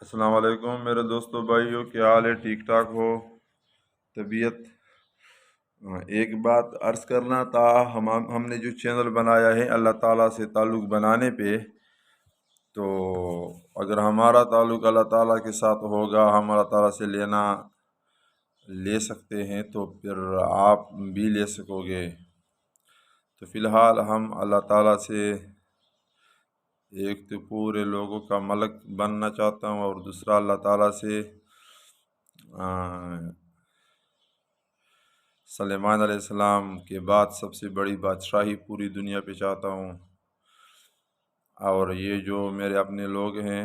السلام علیکم میرے دوستو بھائیو، کیا حال ہے؟ ٹھیک ٹھاک ہو؟ طبیعت؟ ایک بات عرض کرنا تھا، ہم نے جو چینل بنایا ہے اللہ تعالیٰ سے تعلق بنانے پہ، تو اگر ہمارا تعلق اللہ تعالیٰ کے ساتھ ہوگا، ہم اللہ تعالیٰ سے لے سکتے ہیں، تو پھر آپ بھی لے سکو گے۔ تو فی الحال ہم اللہ تعالیٰ سے ایک تو پورے لوگوں کا ملک بننا چاہتا ہوں، اور دوسرا اللہ تعالیٰ سے سلیمان علیہ السلام کے بعد سب سے بڑی بادشاہی پوری دنیا پہ چاہتا ہوں۔ اور یہ جو میرے اپنے لوگ ہیں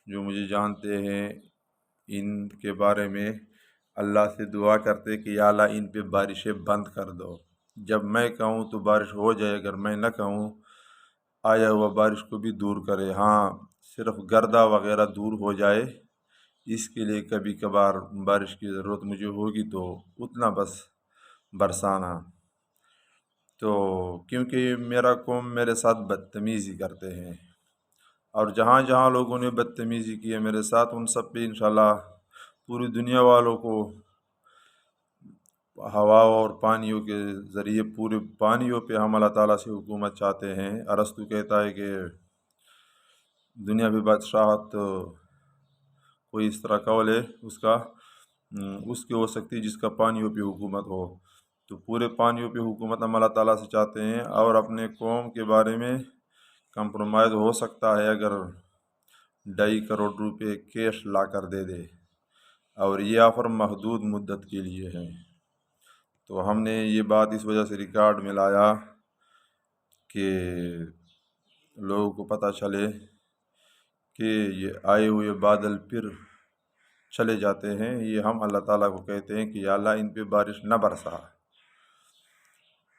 جو مجھے جانتے ہیں، ان کے بارے میں اللہ سے دعا کرتے کہ یا اللہ ان پہ بارشیں بند کر دو، جب میں کہوں تو بارش ہو جائے، اگر میں نہ کہوں آیا ہوا بارش کو بھی دور کرے۔ ہاں، صرف گردہ وغیرہ دور ہو جائے، اس کے لیے کبھی کبھار بارش کی ضرورت مجھے ہوگی تو اتنا بس برسانا۔ تو کیونکہ میرا قوم میرے ساتھ بدتمیزی کرتے ہیں، اور جہاں جہاں لوگوں نے بدتمیزی کی ہے میرے ساتھ، ان سب پہ انشاءاللہ پوری دنیا والوں کو ہوا اور پانیوں کے ذریعے، پورے پانیوں پہ ہم اللہ تعالیٰ سے حکومت چاہتے ہیں۔ ارسطو کہتا ہے کہ دنیا پہ بادشاہت کوئی اس طرح قول ہے اس کی ہو سکتی جس کا پانیوں پہ حکومت ہو۔ تو پورے پانیوں پہ حکومت ہم اللہ تعالیٰ سے چاہتے ہیں، اور اپنے قوم کے بارے میں کمپرومائز ہو سکتا ہے اگر 2.5 کروڑ روپے کیش لا کر دے دے، اور یہ آفر محدود مدت کے لیے ہے۔ تو ہم نے یہ بات اس وجہ سے ریکارڈ میں لایا کہ لوگوں کو پتہ چلے کہ یہ آئے ہوئے بادل پھر چلے جاتے ہیں۔ یہ ہم اللہ تعالیٰ کو کہتے ہیں کہ یا اللہ ان پہ بارش نہ برسا۔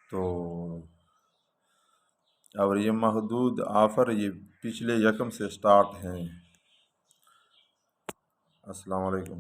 تو اور یہ محدود آفر یہ پچھلے 1 سے سٹارٹ ہیں۔ السلام علیکم۔